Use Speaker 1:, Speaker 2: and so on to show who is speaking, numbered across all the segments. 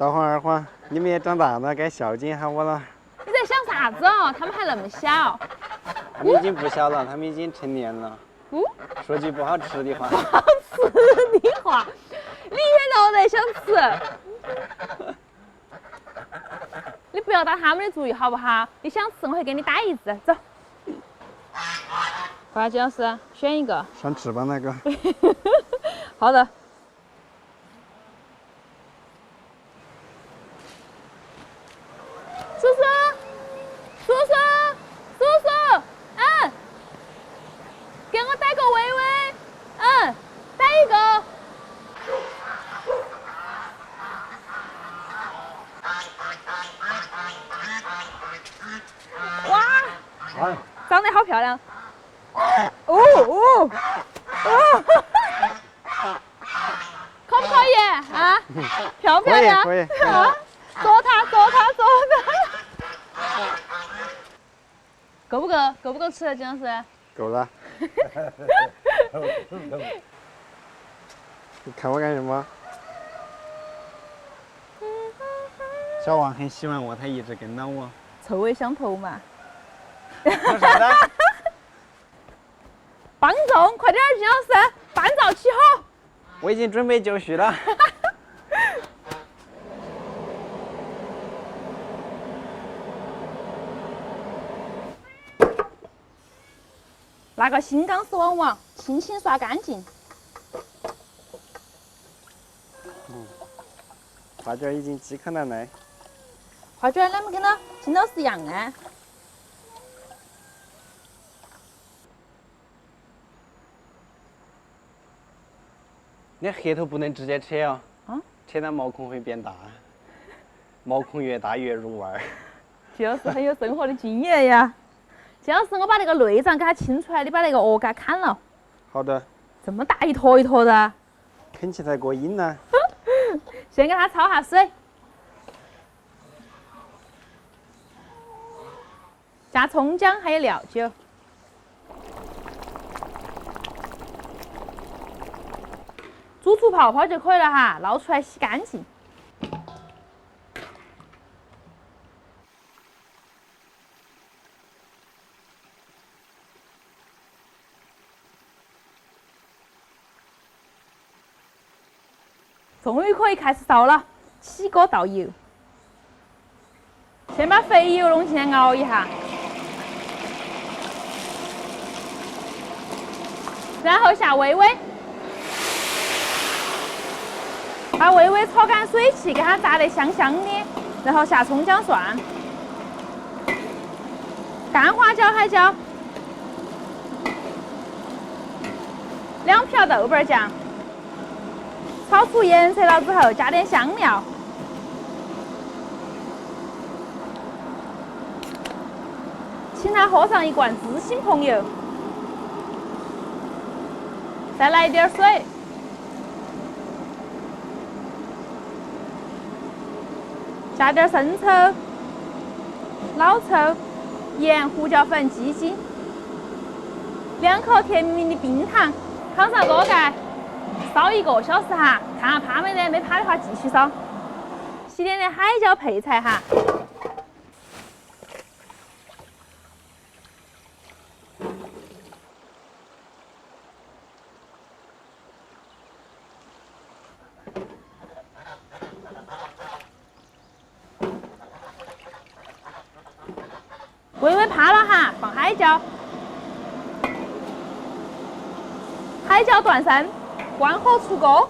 Speaker 1: 大黄、二黄，你们也长大了，该孝敬下我了。
Speaker 2: 你在想啥子哦？他们还那么小。
Speaker 1: 他们已经不小了，他们已经成年了。说句不好吃的话。
Speaker 2: 不好吃的话，你一天到晚在想吃。你不要打他们的主意好不好？你想吃，我会给你带一只。走。花椒老师，选一个。
Speaker 1: 想翅膀那个。
Speaker 2: 好的。叔叔，叔叔，叔叔，给我带个微微，带一个。哇，长得好漂亮。可不可以啊？漂不漂亮？
Speaker 1: 可以。
Speaker 2: 啊，捉它。够不够？够不够吃，金老师？
Speaker 1: 够了。你看我干什么？小王很喜欢我，他一直跟到我。
Speaker 2: 臭味相投嘛。
Speaker 1: 有啥子？
Speaker 2: 帮众，快点，金老师，半灶起火。
Speaker 1: 我已经准备就绪了。
Speaker 2: 拿个新钢丝网网，轻轻刷干净。
Speaker 1: 花卷已经饥渴难耐。
Speaker 2: 花卷啷么跟到金老师一样啊？
Speaker 1: 那黑头不能直接扯哦。扯到毛孔会变大。毛孔越大越入味儿。
Speaker 2: 金老师很有生活的经验呀。金老师，我把那个内脏给它清出来，你把那个鹅给它砍了。
Speaker 1: 好的。
Speaker 2: 这么大一坨一坨的。
Speaker 1: 啃起才过瘾呢。
Speaker 2: 先给它焯下水，加葱姜还有料酒。煮出泡泡就可以了哈，捞出来洗干净。终于可以开始烧了，起锅倒油，先把肥油弄进来熬一下，然后下微微，把微微炒干水气，给它炸得香香的，然后下葱姜蒜，干花椒、海椒，2瓢豆瓣酱。炒出颜色了之后，加点香料，请他喝上一罐知心朋友，再来一点水，加点生抽、老抽、盐、胡椒粉、鸡精，2颗甜蜜蜜的冰糖，放上锅盖。烧1个小时哈，看下趴没得，没趴的话继续烧。洗点的海椒配菜哈。微微趴了哈，放海椒，海椒断生。关火出锅，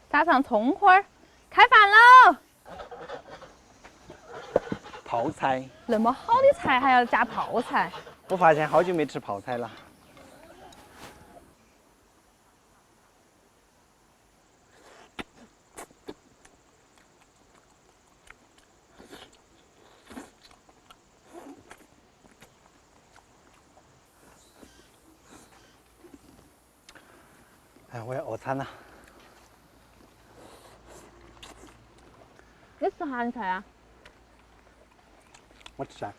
Speaker 2: 撒上葱花儿，开饭喽！
Speaker 1: 泡菜。
Speaker 2: 那么好的菜还要加泡菜？
Speaker 1: 我发现好久没吃泡菜了。哎，我要饿惨了。
Speaker 2: 你吃啥的菜啊？
Speaker 1: 我吃啊。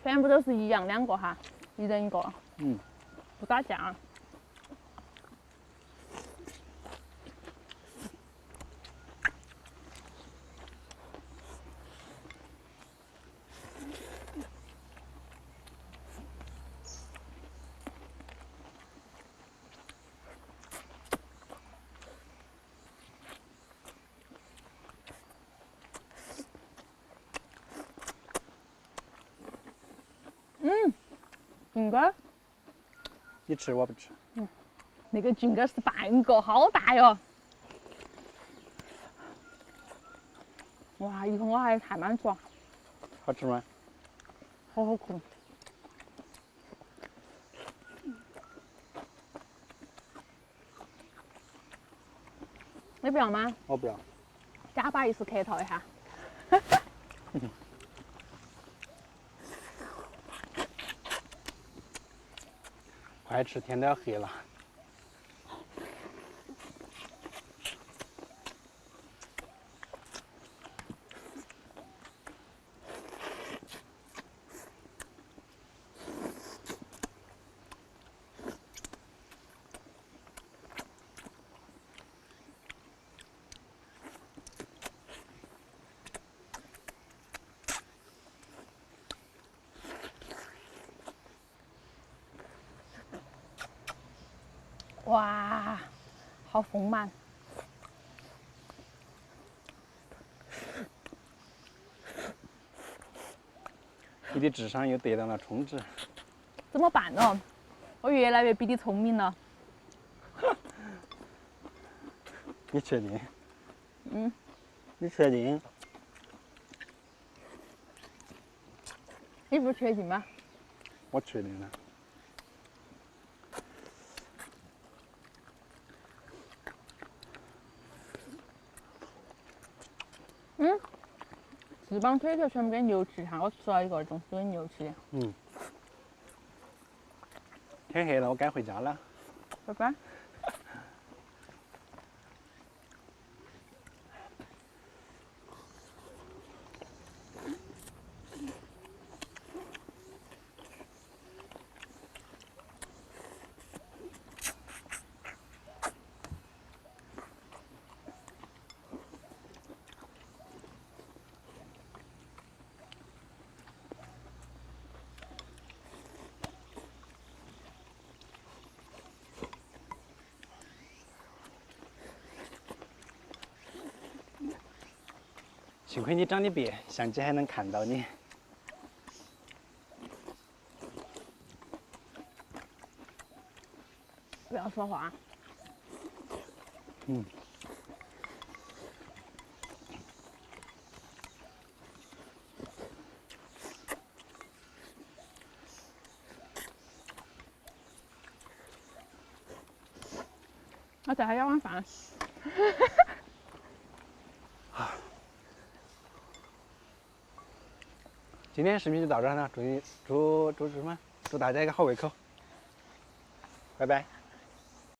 Speaker 2: 全部都是一样2个哈，一人一个。
Speaker 1: 嗯，
Speaker 2: 不打架。菌干儿，
Speaker 1: 你吃我不吃。
Speaker 2: 那个菌干儿是半个，好大哟！哇，一会儿我还太满足了，
Speaker 1: 好吃吗？
Speaker 2: 好好吃。你不要吗？
Speaker 1: 我不要。
Speaker 2: 假把意思客套一下。
Speaker 1: 快吃，天都要黑了。
Speaker 2: 哇，好丰满！
Speaker 1: 你的智商又得到了充值。
Speaker 2: 怎么办呢？我越来越比你聪明了。
Speaker 1: 你确定？
Speaker 2: 嗯。
Speaker 1: 你确定？
Speaker 2: 你不确定吗？
Speaker 1: 我确定了。
Speaker 2: 翅膀、腿条全部给你牛吃哈，我吃了一个东西给你牛吃的。
Speaker 1: 嗯。天黑了，我该回家了。
Speaker 2: 拜拜。
Speaker 1: 幸亏你长得别，相机还能看到你。
Speaker 2: 不要说话。
Speaker 1: 嗯。
Speaker 2: 我再还要碗饭。
Speaker 1: 今天视频就到这儿了，祝什么？祝大家一个好胃口。拜拜。